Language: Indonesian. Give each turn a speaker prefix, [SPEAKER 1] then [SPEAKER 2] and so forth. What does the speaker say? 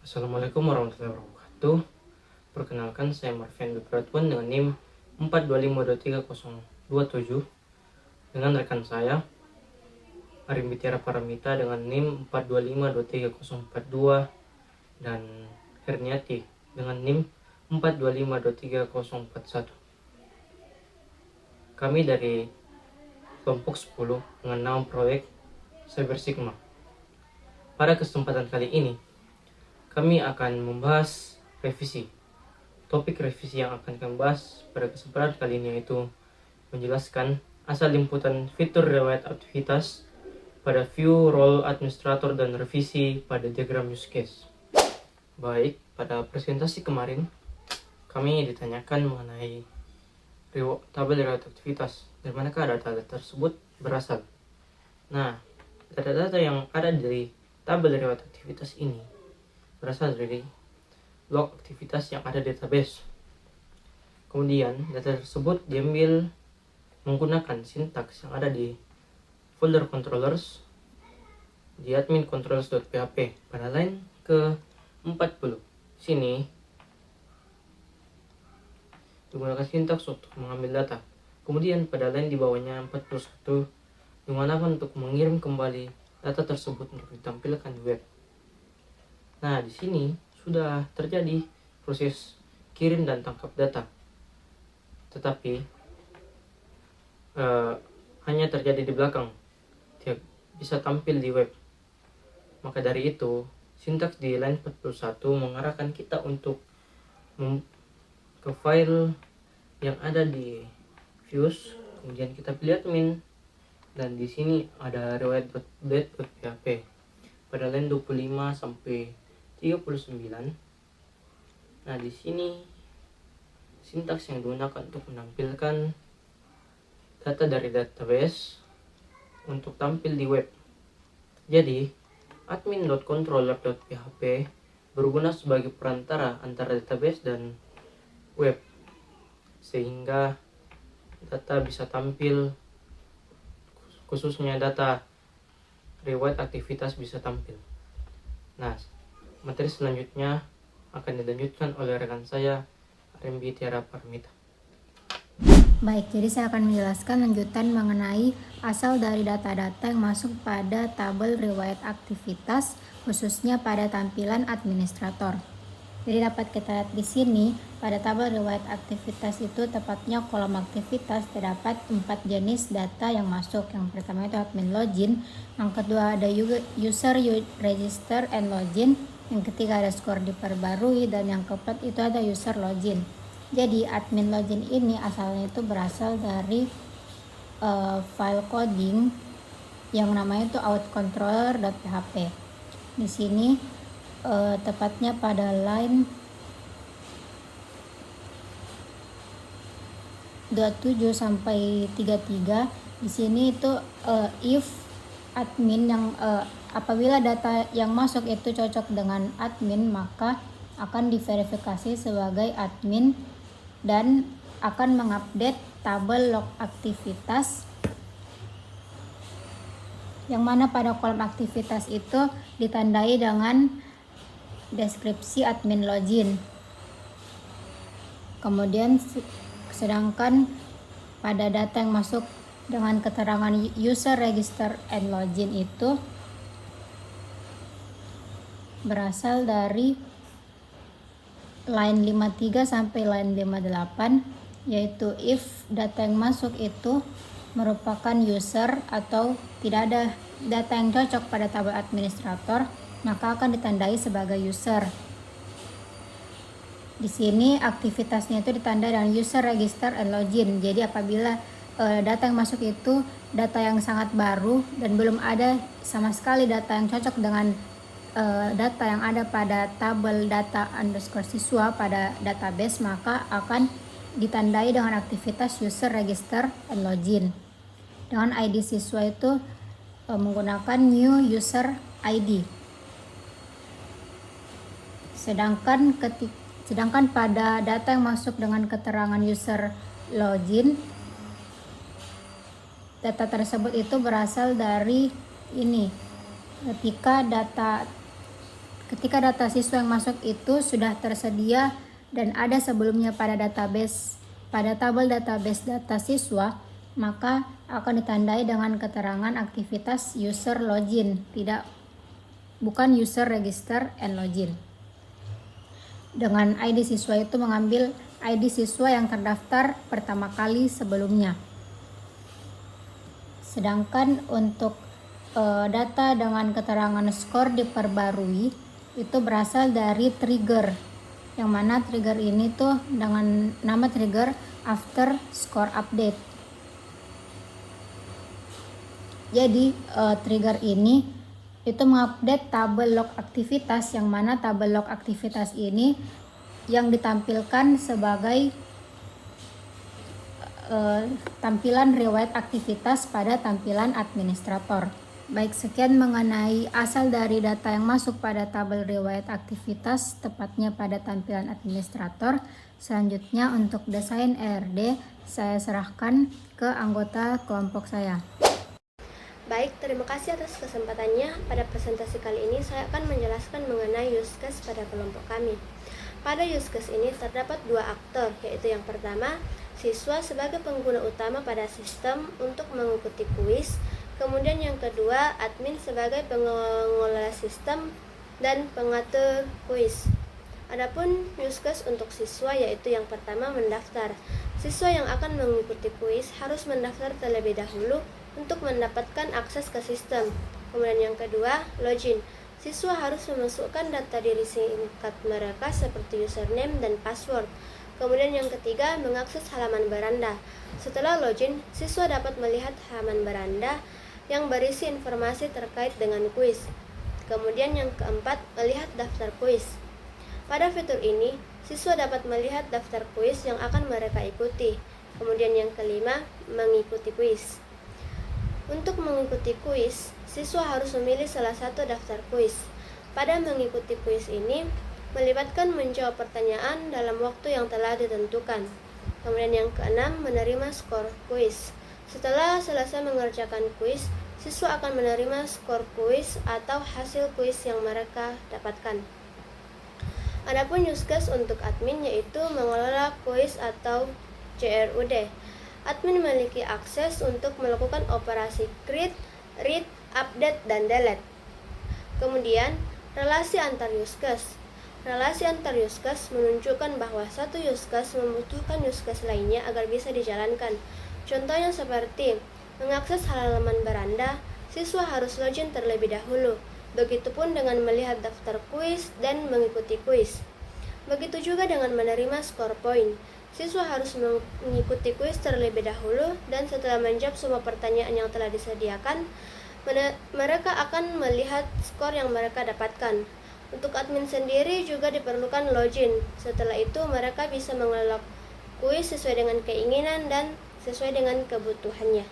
[SPEAKER 1] Assalamualaikum warahmatullahi wabarakatuh. Perkenalkan, saya Marvian Bipratwan dengan NIM 425230027 dengan rekan saya Arimbi Tiara Paramita dengan NIM 425230042 dan Herniati dengan NIM 425230041. Kami dari kelompok 10 dengan nama proyek Cyber Sigma. Pada kesempatan kali ini kami akan membahas revisi. Topik revisi yang akan kami bahas pada kesempatan kali ini yaitu menjelaskan asal inputan fitur riwayat aktivitas pada view role administrator dan revisi pada diagram use case. Baik, pada presentasi kemarin kami ditanyakan mengenai tabel riwayat aktivitas. Dari manakah data-data tersebut berasal? Nah, data-data yang ada dari tabel riwayat aktivitas ini berasal dari log aktivitas yang ada di database. Kemudian data tersebut diambil menggunakan sintaks yang ada di folder controllers di admin controllers.php pada line ke-40. Sini digunakan sintaks untuk mengambil data. Kemudian pada line di bawahnya 41 digunakan untuk mengirim kembali data tersebut untuk ditampilkan di web. Nah, di sini sudah terjadi proses kirim dan tangkap data, tetapi hanya terjadi di belakang, tidak bisa tampil di web. Maka dari itu, sintaks di line 41 mengarahkan kita untuk ke file yang ada di views, kemudian kita pilih admin, dan di sini ada riwayat.dat.php pada line 25 sampai 39. Nah, di sini sintaks yang digunakan untuk menampilkan data dari database untuk tampil di web. Jadi, admin.controller.php berguna sebagai perantara antara database dan web, sehingga data bisa tampil, khususnya data riwayat aktivitas bisa tampil. Nah, materi selanjutnya akan dilanjutkan oleh rekan saya Arimbi Tiara Paramita.
[SPEAKER 2] Baik, jadi saya akan menjelaskan lanjutan mengenai asal dari data-data yang masuk pada tabel riwayat aktivitas, khususnya pada tampilan administrator. Jadi dapat kita lihat di sini, pada tabel riwayat aktivitas itu tepatnya kolom aktivitas terdapat 4 jenis data yang masuk. Yang pertama itu admin login, yang kedua ada user register and login, yang ketiga ada skor diperbarui, dan yang keempat itu ada user login. Jadi admin login ini asalnya itu berasal dari file coding yang namanya itu outcontroller.php. Di sini tepatnya pada line 27 sampai 33. Di sini itu if admin yang apabila data yang masuk itu cocok dengan admin, maka akan diverifikasi sebagai admin dan akan mengupdate tabel log aktivitas, yang mana pada kolom aktivitas itu ditandai dengan deskripsi admin login. Kemudian sedangkan pada data yang masuk dengan keterangan user register and login itu berasal dari line 53 sampai line 58, yaitu if data yang masuk itu merupakan user atau tidak ada data yang cocok pada tabel administrator, maka akan ditandai sebagai user. Di sini aktivitasnya itu ditandai dengan user register and login. Jadi apabila data yang masuk itu data yang sangat baru dan belum ada sama sekali data yang cocok dengan data yang ada pada tabel data underscore siswa pada database, maka akan ditandai dengan aktivitas user register and login. Dengan ID siswa itu menggunakan new user ID. Sedangkan pada data yang masuk dengan keterangan user login, data tersebut itu berasal dari ini. Ketika data Ketika data siswa yang masuk itu sudah tersedia dan ada sebelumnya pada tabel database data siswa, maka akan ditandai dengan keterangan aktivitas user login, bukan user register and login. Dengan ID siswa itu mengambil ID siswa yang terdaftar pertama kali sebelumnya. Sedangkan untuk data dengan keterangan skor diperbarui itu berasal dari trigger, yang mana trigger ini tuh dengan nama trigger after score update. Jadi trigger ini itu mengupdate tabel log aktivitas, yang mana tabel log aktivitas ini yang ditampilkan sebagai tampilan riwayat aktivitas pada tampilan administrator. Baik, sekian mengenai asal dari data yang masuk pada tabel riwayat aktivitas, tepatnya pada tampilan administrator. Selanjutnya untuk desain ERD, saya serahkan ke anggota kelompok saya.
[SPEAKER 3] Baik, terima kasih atas kesempatannya. Pada presentasi kali ini saya akan menjelaskan mengenai use case pada kelompok kami. Pada use case ini terdapat dua aktor, yaitu yang pertama, siswa sebagai pengguna utama pada sistem untuk mengikuti kuis. Kemudian yang kedua, admin sebagai pengelola sistem dan pengatur kuis. Adapun use case untuk siswa yaitu yang pertama mendaftar. Siswa yang akan mengikuti kuis harus mendaftar terlebih dahulu untuk mendapatkan akses ke sistem. Kemudian yang kedua, login. Siswa harus memasukkan data diri singkat mereka seperti username dan password. Kemudian yang ketiga, mengakses halaman beranda. Setelah login, siswa dapat melihat halaman beranda yang berisi informasi terkait dengan kuis. Kemudian yang keempat, melihat daftar kuis. Pada fitur ini, siswa dapat melihat daftar kuis yang akan mereka ikuti. Kemudian yang kelima, mengikuti kuis. Untuk mengikuti kuis, siswa harus memilih salah satu daftar kuis. Pada mengikuti kuis ini, melibatkan menjawab pertanyaan dalam waktu yang telah ditentukan. Kemudian yang keenam, menerima skor kuis. Setelah selesai mengerjakan kuis, siswa akan menerima skor kuis atau hasil kuis yang mereka dapatkan. Adapun use case untuk admin yaitu mengelola kuis atau CRUD. Admin memiliki akses untuk melakukan operasi create, read, update, dan delete. Kemudian, relasi antar use case. Relasi antar use case menunjukkan bahwa satu use case membutuhkan use case lainnya agar bisa dijalankan. Contohnya seperti mengakses halaman beranda, siswa harus login terlebih dahulu. Begitupun dengan melihat daftar kuis dan mengikuti kuis. Begitu juga dengan menerima skor poin. Siswa harus mengikuti kuis terlebih dahulu dan setelah menjawab semua pertanyaan yang telah disediakan, mereka akan melihat skor yang mereka dapatkan. Untuk admin sendiri juga diperlukan login. Setelah itu mereka bisa mengelola kuis sesuai dengan keinginan dan sesuai dengan kebutuhannya.